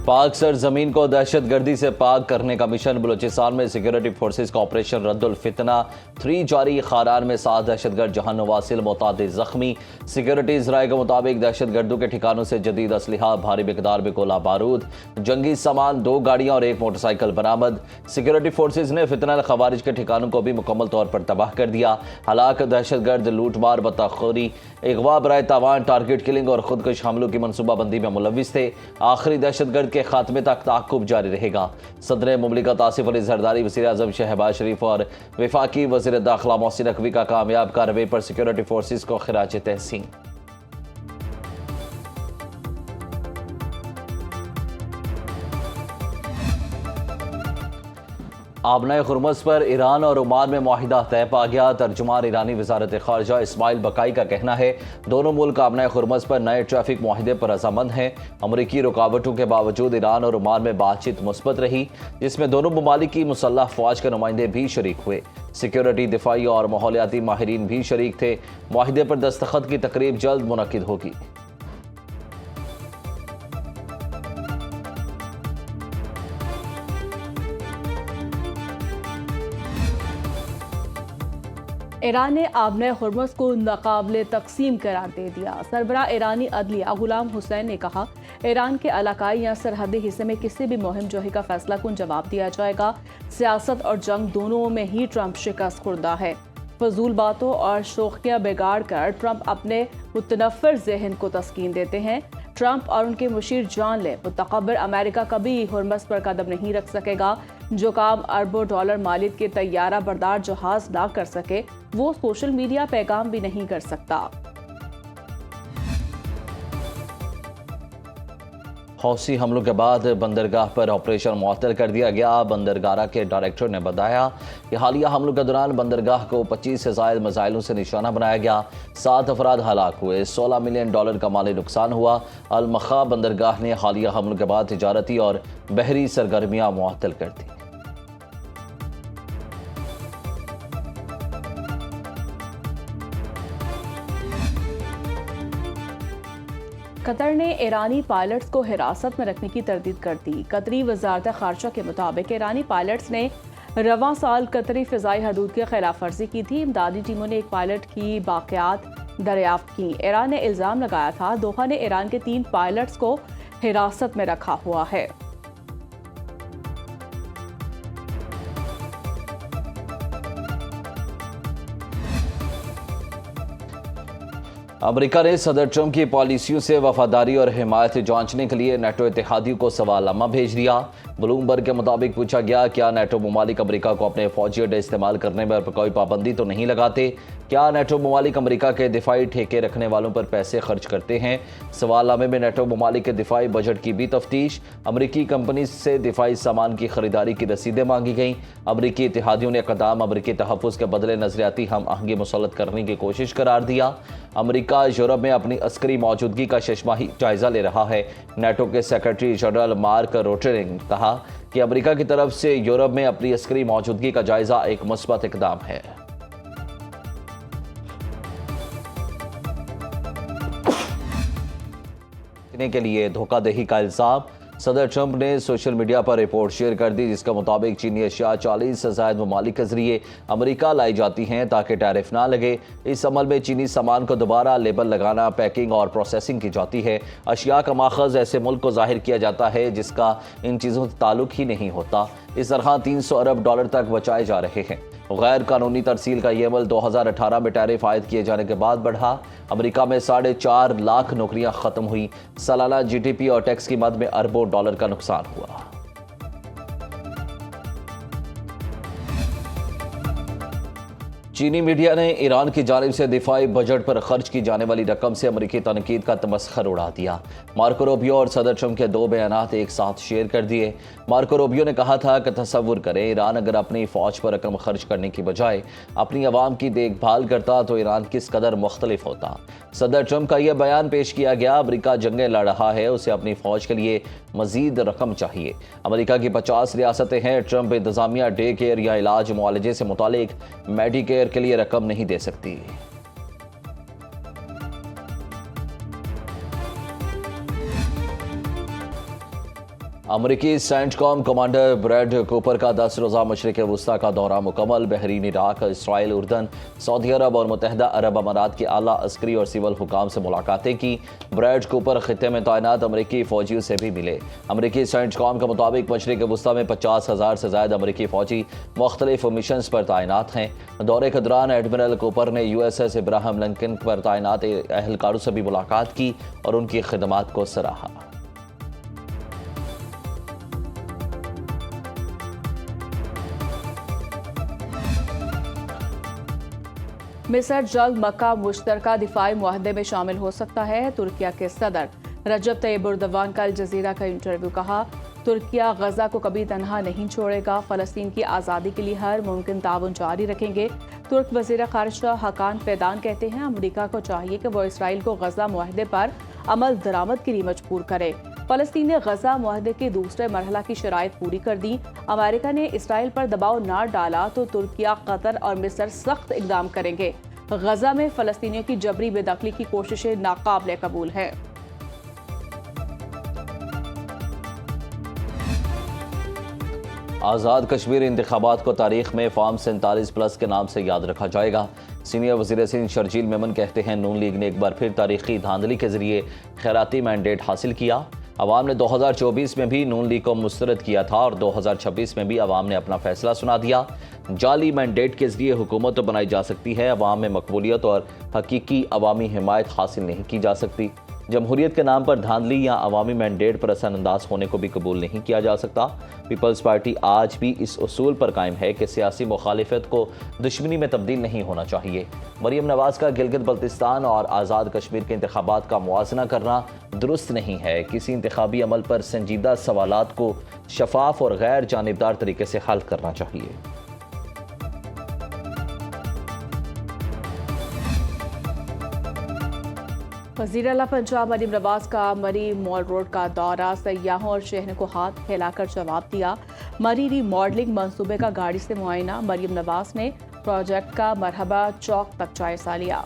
पाक सरजमीन को दहशतगर्दी से पाक करने का मिशन। बलूचिस्तान में सिक्योरिटी फोर्सेज का ऑपरेशन रद्दुल फितना 3 जारी। खारान में 7 दहशतगर्द जहां नवासिल मुतादिद जख्मी। सिक्योरिटी ज़राए के मुताबिक दहशतगर्दों के ठिकानों से जदीद असलहा, भारी मिकदार में गोला बारूद, जंगी सामान, 2 गाड़ियां और 1 मोटरसाइकिल बरामद। सिक्योरिटी फोर्सेज ने फितना खवारिज के ठिकानों को भी मुकम्मल तौर पर तबाह कर दिया। हलाक दहशतगर्द लूटमार, बताखोरी, अगवा बराए तावान, टारगेट किलिंग और खुदकुश हमलों की मनसूबाबंदी में मुलविस थे। आखिरी दहशतगर्द के खात्मे तक ताक़ुब जारी रहेगा। सदर मुमलिकत आसिफ अली जरदारी, वज़ीर आज़म शहबाज शरीफ और वफाकी वज़ीर दाखिला मोहसिन नकवी का कामयाब कार्रवाई पर सिक्योरिटी फोर्सेज को खिराज तहसीन। आबनाए खुरमस पर ईरान और ओमान में मुआहिदा तय पा गया। तर्जुमान ईरानी वजारत खारजा इस्माइल बकाई का कहना है दोनों मुल्क आबनाए खुरमस पर नए ट्रैफिक मुआहिदे पर रजामंद हैं। अमरीकी रुकावटों के बावजूद ईरान और ओमान में बातचीत मुस्बत रही, जिसमें दोनों ममालिक की मुसल्लह फौज के नुमाइंदे भी शरीक हुए। सिक्योरिटी, दिफाई और माहौलियाती माहिरीन भी शरीक थे। मुआहिदे पर दस्तखत की तकरीब जल्द मुनक्किद होगी। ईरान ने आबनाए खुरमस को नाकाबिले तकसीम करार दे दिया। सरबराह ईरानी अदलिया गुलाम हुसैन ने कहा, ईरान के इलाकाई या सरहदी हिस्से में किसी भी मुहिम जोही का फैसला कुन जवाब दिया जाएगा। सियासत और जंग दोनों में ही ट्रंप शिकस्त खुर्दा है। फजूल बातों और शोखियां बिगाड़ कर ट्रंप अपने मुतनफ़िर जहन को तस्कीन देते हैं। ट्रंप और उनके मुशीर जान ले, मुतकब्बिर अमेरिका कभी हुरमस पर कदम नहीं रख सकेगा। जो काम अरबों डॉलर मालियत के तैयारा बरदार जहाज ना कर सके, वो सोशल मीडिया पैगाम भी नहीं कर सकता। हौसी हमलों के बाद बंदरगाह पर ऑपरेशन मुअत्तल कर दिया गया। बंदरगाह के डायरेक्टर ने बताया कि हालिया हमलों के दौरान बंदरगाह को 25 से ज़ायद मिसाइलों से निशाना बनाया गया। 7 अफराद हलाक हुए, $16 मिलियन का माली नुकसान हुआ। अल-मखा बंदरगाह ने हालिया हमलों के बाद तिजारती और बहरी सरगर्मियाँ मुअत्तल कर दी। कतर ने ईरानी पायलट्स को हिरासत में रखने की तरदीद कर दी। कतरी वजारत खारजा के मुताबिक ईरानी पायलट्स ने रवां साल कतरी फ़िज़ाई हदूद की खिलाफ वर्जी की थी। इमदादी टीमों ने एक पायलट की बाक़ियात दरियाफ्त की। ईरान ने इल्ज़ाम लगाया था दोहा ने ईरान के 3 पायलट्स को हिरासत में रखा हुआ है। अमेरिका ने सदर ट्रंप की पॉलिसियों से वफादारी और हिमायत जांचने के लिए नेटो इत्तेहादियों को सवालनामा भेज दिया। ब्लूमबर्ग के मुताबिक पूछा गया, क्या नेटो ममालिक अमेरिका को अपने फौजी अड्डे इस्तेमाल करने पर कोई पाबंदी तो नहीं लगाते? क्या नेटो ममालिक अमेरिका के दिफाई ठेके रखने वालों पर पैसे खर्च करते हैं? सवालनामे में नेटो ममालिक के दिफाई बजट की भी तफ्तीश। अमरीकी कंपनी से दिफाई सामान की खरीदारी की रसीदें मांगी गईं। अमरीकी इत्तेहादियों ने कदम अमरीकी तहफ़्फ़ुज़ के बदले नजरियाती हम आहंगी मुसल्लत करने की कोशिश करार दिया। अमरीका यूरोप में अपनी अस्करी मौजूदगी का शशमाही जायजा ले रहा है। नेटो के सेक्रेटरी जनरल मार्क रोटे ने कहा कि अमेरिका की तरफ से यूरोप में अपनी अस्करी मौजूदगी का जायजा एक मुस्बत इक़दाम है। के लिए धोखाधड़ी का इल्जाम। सदर ट्रंप ने सोशल मीडिया पर रिपोर्ट शेयर कर दी, जिसके मुताबिक चीनी अशिया 40 से ज़ायद ममालिक के जरिए अमेरिका लाई जाती हैं ताकि टैरिफ ना लगे। इस अमल में चीनी सामान को दोबारा लेबल लगाना, पैकिंग और प्रोसेसिंग की जाती है। अशिया का माखज़ ऐसे मुल्क को जाहिर किया जाता है जिसका इन चीज़ों से ताल्लुक ही नहीं होता। इस तरह $300 अरब तक बचाए जा रहे हैं। गैर कानूनी तरसील का ये अमल 2018 में टैरिफ आयद किए जाने के बाद बढ़ा। अमेरिका में 4.5 लाख नौकरियां खत्म हुई। सालाना जीडीपी और टैक्स की मद में अरबों डॉलर का नुकसान हुआ। चीनी मीडिया ने ईरान की जानिब से दिफाई बजट पर खर्च की जाने वाली रकम से अमरीकी तनकीद का तमस्खर उड़ा दिया। मार्को रूबियो और सदर ट्रंप के 2 बयानात एक साथ शेयर कर दिए। मार्को रूबियो ने कहा था कि तसव्वुर करें, ईरान अगर अपनी फ़ौज पर रकम खर्च करने की बजाय अपनी आवाम की देखभाल करता तो ईरान किस कदर मुख्तलिफ होता। सदर ट्रंप का यह बयान पेश किया गया, अमरीका जंगें लड़ रहा है, उसे अपनी फ़ौज के लिए मजीद रकम चाहिए। अमरीका की 50 रियासतें हैं। ट्रंप इंतज़ामिया डे केयर या इलाज मुआलजे से मुतालिक मेडिकेयर के लिए रकम नहीं दे सकती। अमरीकी सेंटकॉम कमांडर ब्रैड कूपर का 10 रोज़ा मशरिक़ वस्ती का दौरा मुकम्मल। बहरीन, इराक, इसराइल, उर्दन, सऊदी अरब और मुत्तहिदा अरब अमारात के आला अस्करी और सिविल हुकाम से मुलाकातें की। ब्रैड कूपर खित्ते में तैनात अमरीकी फ़ौजियों से भी मिले। अमरीकी सेंटकॉम के मुताबिक मशरिक़ वस्ती में 50,000 से ज़ायद अमरीकी फ़ौजी मुख्तलिफ मिशंस पर तैनात हैं। दौरे के दौरान एडमिरल कूपर ने USS इब्राहिम लिंकन पर तैनात एहलकारों से भी मुलाकात की और उनकी खिदमात को सराहा। मिस्र जल्द मक्का मुश्तरका दिफाई मुआहदे में शामिल हो सकता है। तुर्किया के सदर रजब तैयब एर्दोगान का अल जज़ीरा का इंटरव्यू। कहा, तुर्किया गजा को कभी तनहा नहीं छोड़ेगा, फ़लस्तीन की आज़ादी के लिए हर मुमकिन ताउन जारी रखेंगे। तुर्क वज़ीर ख़ारिजा हकान फ़ैदान कहते हैं, अमरीका को चाहिए कि वो इसराइल को गजा मुआहदे पर अमल दरामद के लिए मजबूर करे। फ़लस्तीन ने गजा मुआहदे के दूसरे मरहला की शराइत पूरी कर दी। अमेरिका ने इसराइल पर दबाव न डाला तो तुर्किया, कतर और मिस्र सख्त इक़दाम करेंगे। गजा में फ़लस्तीनियों की जबरी बेदखली की कोशिशें नाकाबिले कबूल हैं। आज़ाद कश्मीर इंतखाबात को तारीख में फॉर्म 47+ के नाम से याद रखा जाएगा। सीनियर वज़ीर सिंध शर्जील मेमन कहते हैं, नून लीग ने एक बार फिर तारीखी धांधली के जरिए खैराती मैंडेट हासिल किया। अवाम ने 2024 में भी नून लीग को मुस्तरद किया था और 2026 में भी अवाम ने अपना फैसला सुना दिया। जाली मैंडेट के जरिए हुकूमत तो बनाई जा सकती है, अवाम में मकबूलियत और हकीकी अवामी हिमायत हासिल नहीं की जा सकती। जमहूरियत के नाम पर धांधली या अवामी मैंडेट पर असरअंदाज होने को भी कबूल नहीं किया जा सकता। पीपल्स पार्टी आज भी इस उसूल पर कायम है कि सियासी मुखालिफत को दुश्मनी में तब्दील नहीं होना चाहिए। मरियम नवाज का गिलगित बल्तिस्तान और आज़ाद कश्मीर के इंतखाबात का मुआजना करना दुरुस्त नहीं है। किसी इंतखाबी अमल पर संजीदा सवालात को शफाफ और गैर जानिबदार तरीके से हल करना चाहिए। वज़ीर आला पंजाब मरीम नवाज का मरी मॉल रोड का दौरा, सयाहों और शहरों को हाथ फैलाकर जवाब दिया। मरी रीमॉडलिंग मंसूबे का गाड़ी से मुआयना। मरीम नवाज ने प्रोजेक्ट का मरहबा चौक तक जायजा लिया।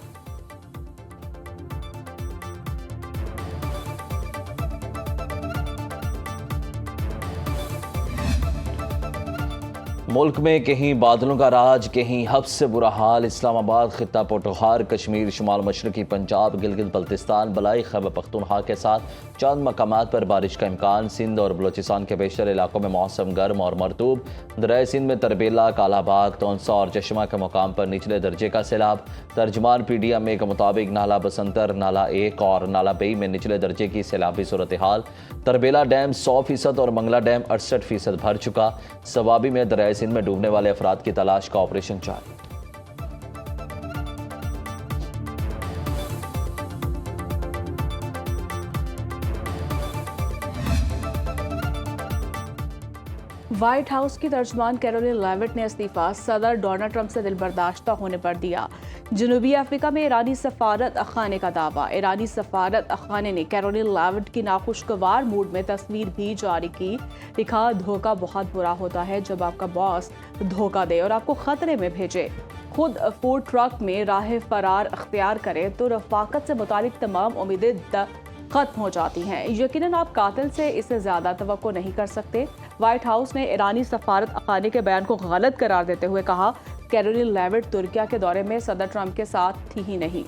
मुल्क में कहीं बादलों का राज, कहीं हब्स से बुरा हाल। इस्लामाबाद, खित्ता पोटोहार, कश्मीर, शुमाल मशरकी पंजाब, गिलगित बल्तिस्तान, बलाई खैबर पख्तूनख्वा के साथ चंद मकामात पर बारिश का इम्कान। सिंध और बलोचिस्तान के बेशतर इलाकों में मौसम गर्म और मरतूब। दरियाए सिंध में तरबेला, कालाबाग, तौंसा और चश्मा के मुकाम पर निचले दर्जे का सैलाब। तर्जमान PDMA के मुताबिक नाला बसंतर, नाला 1 और नाला बेई में निचले दर्जे की सैलाबी सूरत हाल। तरबेला डैम 100% और मंगला डैम 68% भर चुका। सवाबी में दरियाए सिंध में डूबने वाले अफराद की तलाश का ऑपरेशन जारी। व्हाइट हाउस की तर्जमान कैरोलिन लेविट ने इस्तीफा सदर डोनाल्ड ट्रंप से दिलबर्दाश्ता होने पर दिया। जनूबी अफ्रीका में ईरानी सफारत खाने का दावा। ईरानी सफारत खाने ने कैरोलिन लेविट की नाखुशगवार मूड में तस्वीर भी जारी की। लिखा, धोखा बहुत बुरा होता है जब आपका बॉस धोखा दे और आपको खतरे में भेजे। खुद फूड ट्रक में राह फरार अख्तियार करे तो रफाकत से मुतालिक तमाम उम्मीदें खत्म हो जाती हैं। यकीनन आप कातिल से इससे ज्यादा तवक्को नहीं कर सकते। व्हाइट हाउस ने ईरानी सफारत खाने के बयान को गलत करार देते हुए कहा, कैरोलिन लेविट तुर्किया के दौरे में सदर ट्रंप के साथ थी ही नहीं।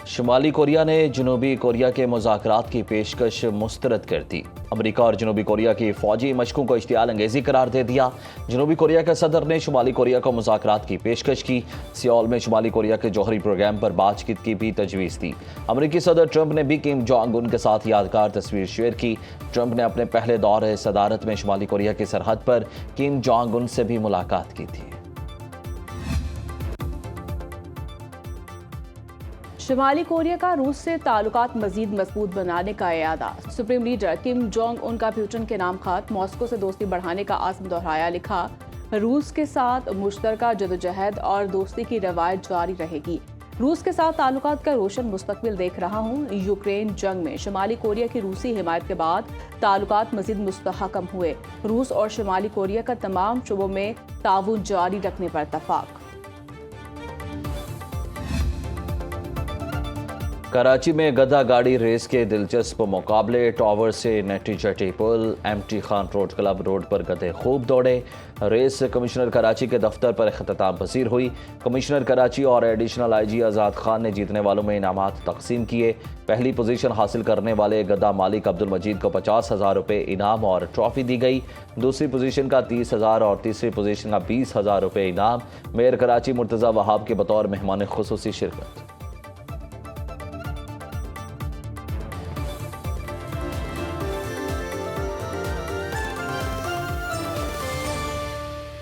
शुमाली कोरिया ने जनूबी कोरिया के मुज़ाकरात की पेशकश मुस्तरद कर दी। अमेरिका और जनूबी कोरिया की फौजी मशकों को इश्तियाल अंगेजी करार दे दिया। जनूबी कोरिया के सदर ने शुमाली कोरिया को मुज़ाकरात की पेशकश की। सियोल में शुमाली कोरिया के जौहरी प्रोग्राम पर बातचीत की भी तजवीज़ दी। अमेरिकी सदर ट्रंप ने भी किम जोंग उन के साथ यादगार तस्वीर शेयर की। ट्रंप ने अपने पहले दौरे सदारत में शुमाली कोरिया की सरहद पर किम जोंग उन से भी मुलाकात की थी। शुमाली कोरिया का रूस से ताल्लुकात मजीद मजबूत बनाने का इरादा। Supreme leader Kim Jong Un का प्यूटन के नाम खत। मॉस्को से दोस्ती बढ़ाने का आज़म दोहराया। लिखा, रूस के साथ मुश्तरका जदोजहद और दोस्ती की रवायत जारी रहेगी। रूस के साथ ताल्लुकात का रोशन मुस्तकबिल देख रहा हूँ। यूक्रेन जंग में शुमाली कोरिया की रूसी हिमायत के बाद ताल्लुकात मजीद मुस्तहकम हुए। रूस और शुमाली कोरिया का तमाम शुबों में ताउन जारी रखने पर इत्तफाक। कराची में गधा गाड़ी रेस के दिलचस्प मुकाबले, टावर से नेटी चटी पुल, MT Khan road club road पर गधे खूब दौड़े। रेस कमिश्नर कराची के दफ्तर पर इख्तिताम पसीर हुई। कमिश्नर कराची और एडिशनल आईजी आज़ाद खान ने जीतने वालों में इनामात तकसीम किए। पहली पोजीशन हासिल करने वाले गधा मालिक अब्दुल मजीद को 50,000 रुपये इनाम और ट्रॉफी दी गई। दूसरी पोजीशन का 30,000 और तीसरी पोजीशन का 20,000 रुपये इनाम। मेयर कराची मुर्तज़ा वहाब के बतौर मेहमान खुसूसी शिरकत।